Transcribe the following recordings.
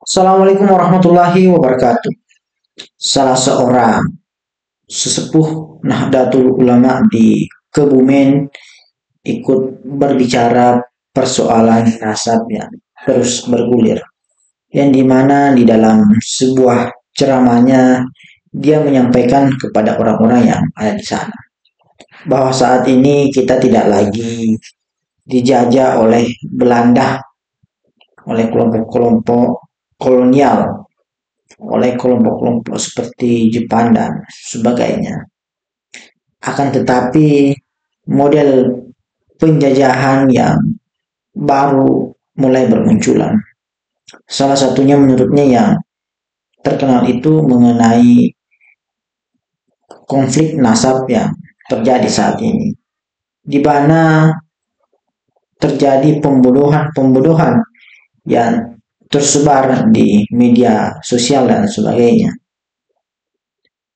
Assalamualaikum warahmatullahi wabarakatuh. Salah seorang sesepuh Nahdlatul Ulama di Kebumen ikut berbicara persoalan nasab yang terus bergulir. Yang dimana di dalam sebuah ceramahnya dia menyampaikan kepada orang-orang yang ada di sana bahwa saat ini kita tidak lagi dijajah oleh Belanda, oleh kelompok-kelompok kolonial, oleh kelompok-kelompok seperti Jepang dan sebagainya. Akan tetapi model penjajahan yang baru mulai bermunculan. Salah satunya menurutnya yang terkenal itu mengenai konflik nasab yang terjadi saat ini, di mana terjadi pembodohan yang tersebar di media sosial dan sebagainya.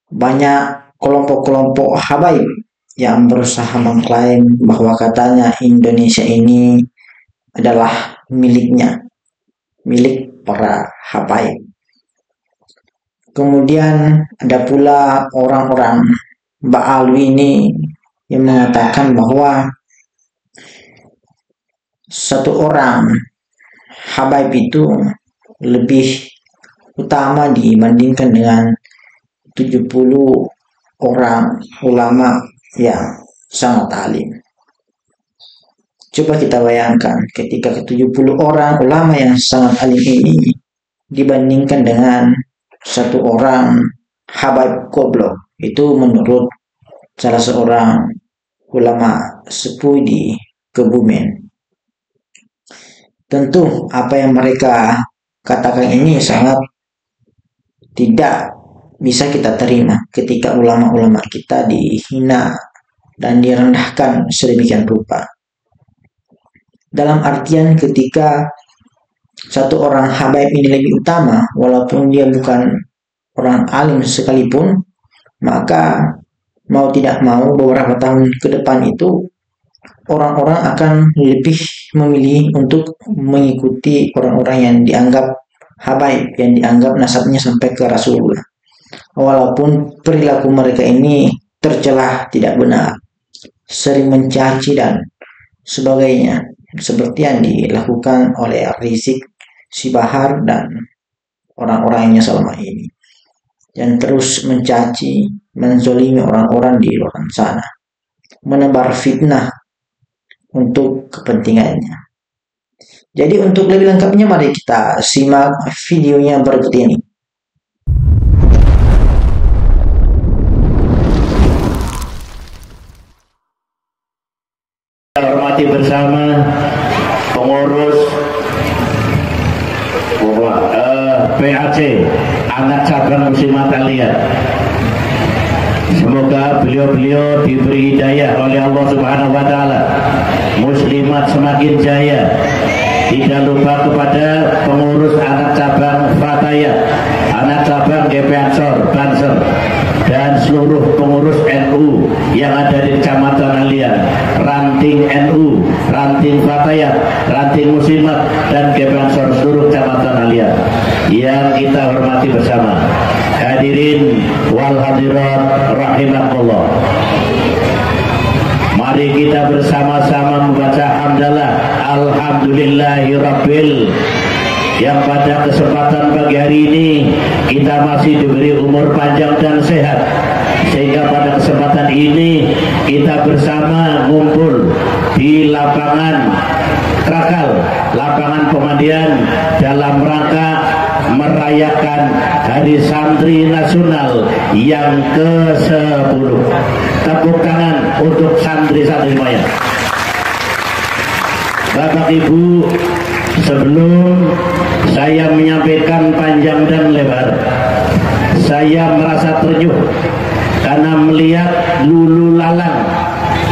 Banyak kelompok-kelompok habaib yang berusaha mengklaim bahwa katanya Indonesia ini adalah milik para habaib. Kemudian ada pula orang-orang Ba'alwi ini yang mengatakan bahwa satu orang habaib itu lebih utama dibandingkan dengan 70 orang ulama yang sangat alim. Coba kita bayangkan ketika 70 orang ulama yang sangat alim ini dibandingkan dengan satu orang habaib goblok. Itu menurut salah seorang ulama sepuh di Kebumen. Tentu apa yang mereka katakan ini sangat tidak bisa kita terima ketika ulama-ulama kita dihina dan direndahkan sedemikian rupa. Dalam artian ketika satu orang habaib ini lebih utama, walaupun dia bukan orang alim sekalipun, maka mau tidak mau beberapa tahun ke depan itu orang-orang akan lebih memilih untuk mengikuti orang-orang yang dianggap habaib, yang dianggap nasabnya sampai ke Rasulullah. Walaupun perilaku mereka ini tercelah, tidak benar, sering mencaci dan sebagainya, seperti yang dilakukan oleh Rizik Sibahar dan orang-orangnya selama ini, yang terus mencaci, menzolimi orang-orang di luar sana, menebar fitnah untuk kepentingannya. Jadi untuk lebih lengkapnya mari kita simak videonya berikut ini. Kita hormati bersama pengurus PAC anak cabang Muslimat Aliyah. Semoga beliau-beliau diberi hidayah oleh Allah Subhanahu wa taala. Muslimat semakin jaya. Tidak lupa kepada pengurus anak cabang Fatayat, anak cabang GP Ansor, Banser, dan seluruh pengurus NU yang ada di Kecamatan Alian, ranting NU, ranting Fatayat, ranting Muslimat, dan GP Ansor seluruh Kecamatan Alian yang kita hormati bersama. Hadirin wal hadirat rahimakumullah. Mari kita bersama-sama membaca hamdalah alhamdulillahirabbil, yang pada kesempatan pagi hari ini kita masih diberi umur panjang dan sehat, sehingga pada kesempatan ini kita bersama ngumpul di lapangan Krakal, lapangan pemandian, dalam rangka merayakan Hari Santri Nasional yang ke-10. Tepuk tangan untuk santri-santri semuanya. Bapak Ibu, sebelum saya menyampaikan panjang dan lebar, saya merasa ternyuh karena melihat lulu lalang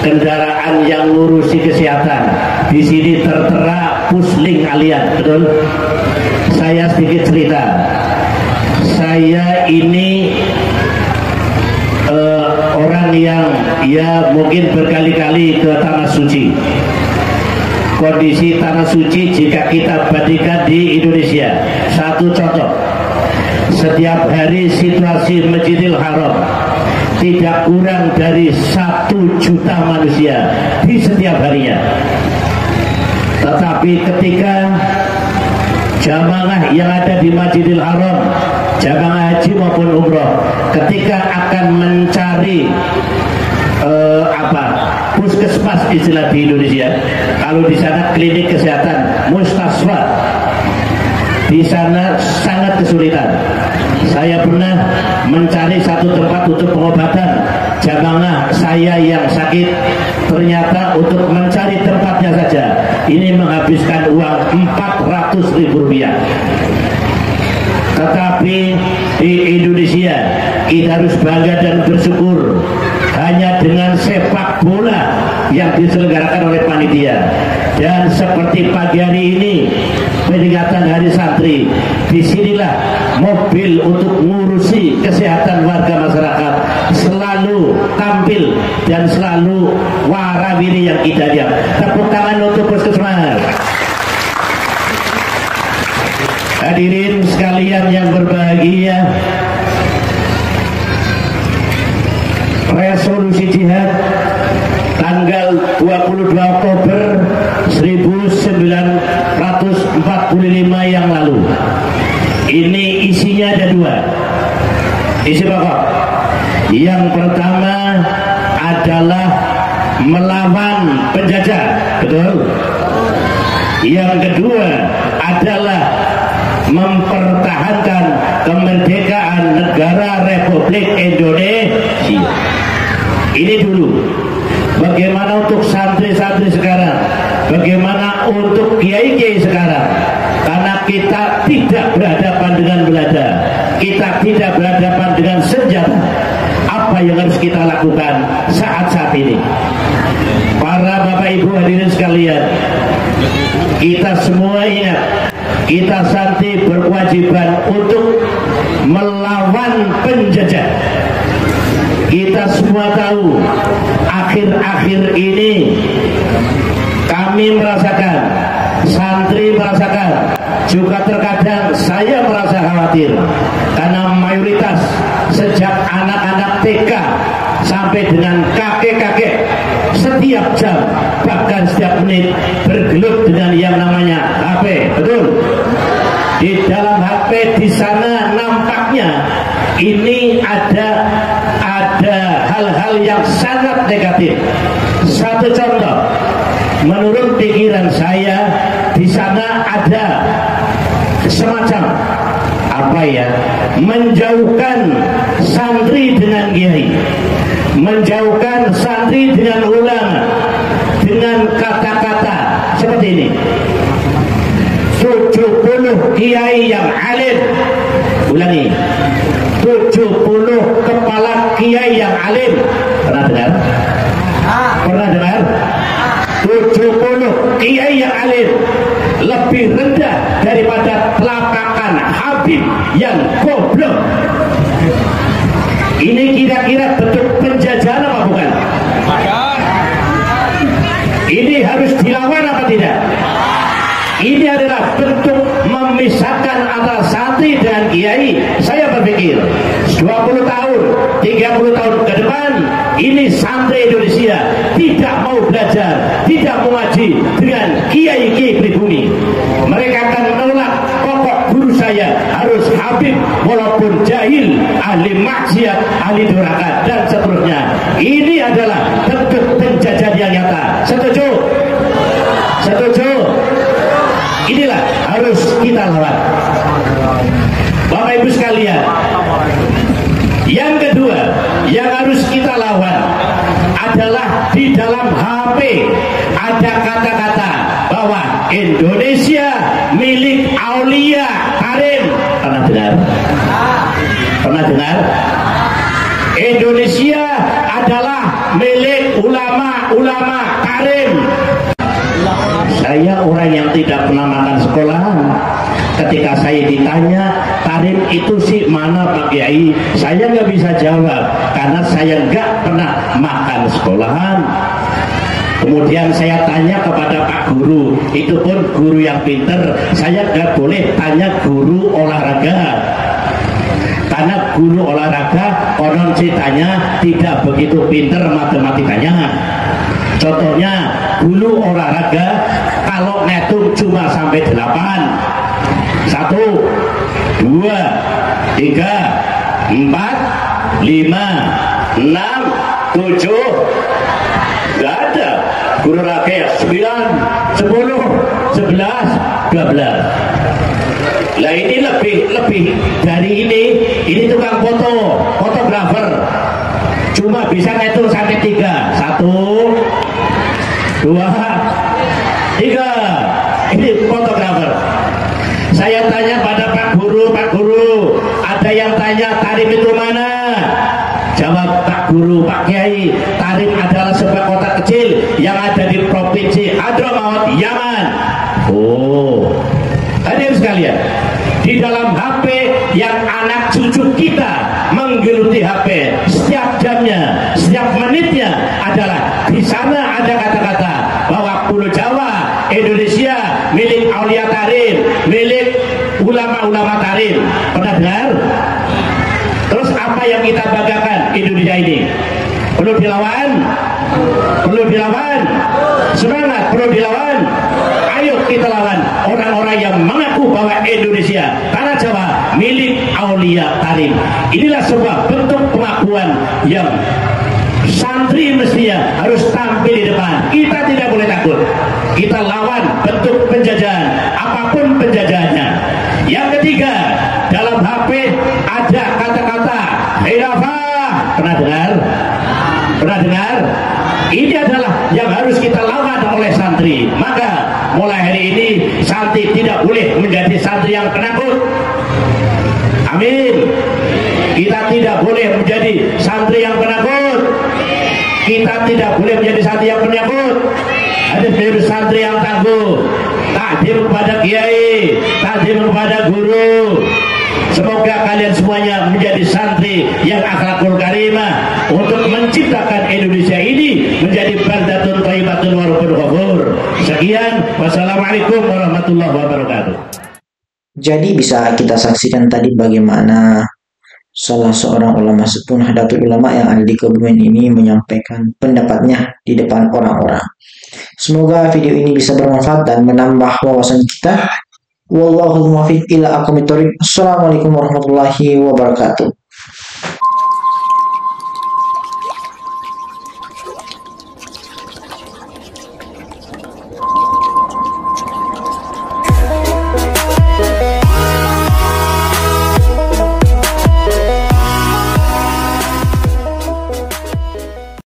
kendaraan yang ngurusi kesehatan. Di sini tertera Pusling Alian, betul? Saya sedikit cerita. Saya ini orang yang ya mungkin berkali-kali ke Tanah Suci. kondisi tanah suci jika kita bandingkan di Indonesia. Satu contoh, setiap hari situasi Masjidil Haram tidak kurang dari 1 juta manusia di setiap harinya. Tetapi ketika jamaah yang ada di Masjidil Haram, jamaah haji maupun umroh, ketika akan mencari puskesmas istilah di Indonesia, kalau di sana klinik kesehatan, mustasfa, di sana sangat kesulitan. Saya pernah mencari satu tempat untuk pengobatan jamaah saya yang sakit, ternyata untuk mencari tempatnya saja ini menghabiskan uang Rp400.000. Tetapi di Indonesia kita harus bangga dan bersyukur hanya dengan sepak bola yang diselenggarakan oleh panitia. Dan seperti pagi hari ini peringatan Hari Santri, disinilah mobil untuk mengurusi kesehatan warga masyarakat selalu tampil dan selalu warawiri yang kita diam. Tepuk tangan untuk puskesmas. Hadirin sekalian yang berbahagia, resolusi jihad tanggal 22 Oktober 1945 yang lalu ini isinya ada 2 isi pokok. Yang pertama adalah melawan penjajah, betul. Yang kedua adalah mempertahankan kemerdekaan negara Republik Indonesia. Ini dulu. Bagaimana untuk santri-santri sekarang? Bagaimana untuk kiai-kiai sekarang? Karena kita tidak berhadapan dengan Belanda, kita tidak berhadapan dengan senjata. Apa yang harus kita lakukan saat-saat ini? Para Bapak Ibu hadirin sekalian, kita semua ingat, kita santri berkewajiban untuk melawan penjajah. Kita semua tahu akhir-akhir ini kami merasakan, santri merasakan, juga terkadang saya merasa khawatir karena mayoritas sejak anak-anak TK sampai dengan kakek-kakek setiap jam bahkan setiap menit bergelut dengan yang namanya HP, betul? Di dalam HP di sana nampaknya ini ada hal-hal yang sangat negatif. Satu contoh, menurut pikiran saya di sana ada semacam menjauhkan santri dengan kiai, menjauhkan santri dengan ulama, dengan kata-kata seperti ini: 70 kiai yang alim. Ulangi, 70 kepala kiai yang alim. Pernah dengar? Pernah dengar? 70 kiai yang alim lebih rendah daripada telapakan Habib yang goblok. Ini kira-kira bentuk penjajahan apa bukan? Ini harus dilawan apa tidak? Ini adalah bentuk memisahkan antara santri dan kiai. Saya berpikir 20 tahun, 30 tahun ke depan ini santri Indonesia tidak mau belajar, tidak mau ngaji dengan kiai-kiai pribumi. Mereka akan menolak pokok guru saya harus Habib walaupun jahil, ahli maksiat, ahli durhaka dan seterusnya. Ini adalah bentuk penjajahan yang nyata. Setuju? Setuju? Inilah harus kita lawan. Bapak Ibu sekalian, yang kedua yang harus kita lawan adalah di dalam HP ada kata-kata bahwa Indonesia milik Aulia Karim. Pernah dengar? Pernah dengar? Indonesia adalah milik ulama-ulama Karim. Saya orang yang tidak pernah makan sekolahan. Ketika saya ditanya Karim itu sih mana Pak Kiai, saya nggak bisa jawab karena saya nggak pernah makan sekolahan. Kemudian saya tanya kepada Pak Guru, itu pun guru yang pinter, saya nggak boleh tanya guru olahraga. Karena guru olahraga konon ceritanya tidak begitu pinter matematikanya. Contohnya guru olahraga kalau ngitung cuma sampai 8. 1, 2, 3, 4, 5, 6, 7. Gak ada guru olahraga ya 9, 10, 11, 12. Lah ini lebih dari ini tukang foto, fotografer. Cuma bisa ngitung sampai 3. 1, 2, 3. Ini fotografer. Saya tanya pada Pak Guru, ada yang tanya tarif itu mana? Jawab Pak Guru, Pak Kiai, tarif adalah sebuah kota kecil yang ada di provinsi Hadramaut, Yaman. Oh, hadirin sekalian, di dalam HP yang anak cucu kita menggeluti HP setiap jamnya, setiap menitnya adalah di sana ada kata-kata bahwa Pulau Jawa, Indonesia milik Aulia Tarim, milik ulama-ulama Tarim. Pernah dengar? Terus apa yang kita banggakan Indonesia ini? Perlu dilawan? Perlu dilawan? Semangat, perlu dilawan? Ayo kita lawan orang-orang yang mengaku bahwa Indonesia, tanah Jawa, milik Aulia Tarim. Inilah sebuah bentuk pengakuan yang santri mestinya harus tampil di depan. Kita tidak boleh takut. Kita lawan bentuk penjajahan, apapun penjajahannya. Yang ketiga, dalam HP ada kata-kata khilafah. Pernah dengar? Pernah dengar? Ini adalah yang harus kita lawan oleh santri. Maka mulai hari ini santri tidak boleh menjadi santri yang penakut. Amin. Kita tidak boleh menjadi santri yang penakut. Kita tidak boleh menjadi santri yang penakut. Ada menjadi santri yang tangguh, takdim kepada kiai, takdim kepada guru. Semoga kalian semuanya menjadi santri yang akhlakul karimah untuk menciptakan Indonesia ini menjadi baldatun thayyibatun wa rabbun ghafur. Sekian, wassalamualaikum warahmatullahi wabarakatuh. Jadi bisa kita saksikan tadi bagaimana salah seorang ulama sepuh Nahdlatul Ulama yang ada di Kebumen ini menyampaikan pendapatnya di depan orang-orang. Semoga video ini bisa bermanfaat dan menambah wawasan kita. Wallahul muwaffiq ila aqwamit thoriq. Assalamualaikum warahmatullahi wabarakatuh.